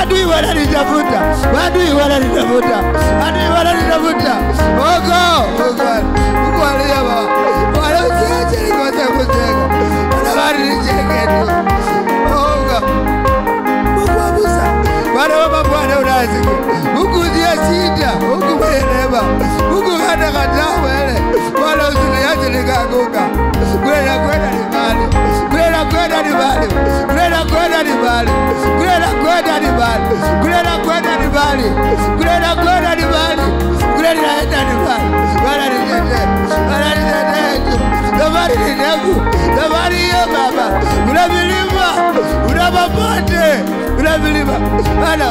Adui wananitafuta. Adui wananitafuta. Adui wananitafuta. Mungu aliyema. Wala usiache nikose kujenga. Wanabari nijenge tu. Mungu wa Musa. Bwana unasikia. Mungu ndiye shida. Mungu mwenye neema. Mungu hata kataa wewe. Wala usiniache nikaanguka. Kwenda ni mbali. Kwenda ni mbali. Kwenda ni mbali. Kwenda ni mbali. Kwenda ni mbali. Kwenda ni mbali. Kwenda ni mbali. Wala nitetee. Wala nitetee. Safari ni ndefu. Safari hiyo baba. Una milima. Una mabonde. Una milima. Wana.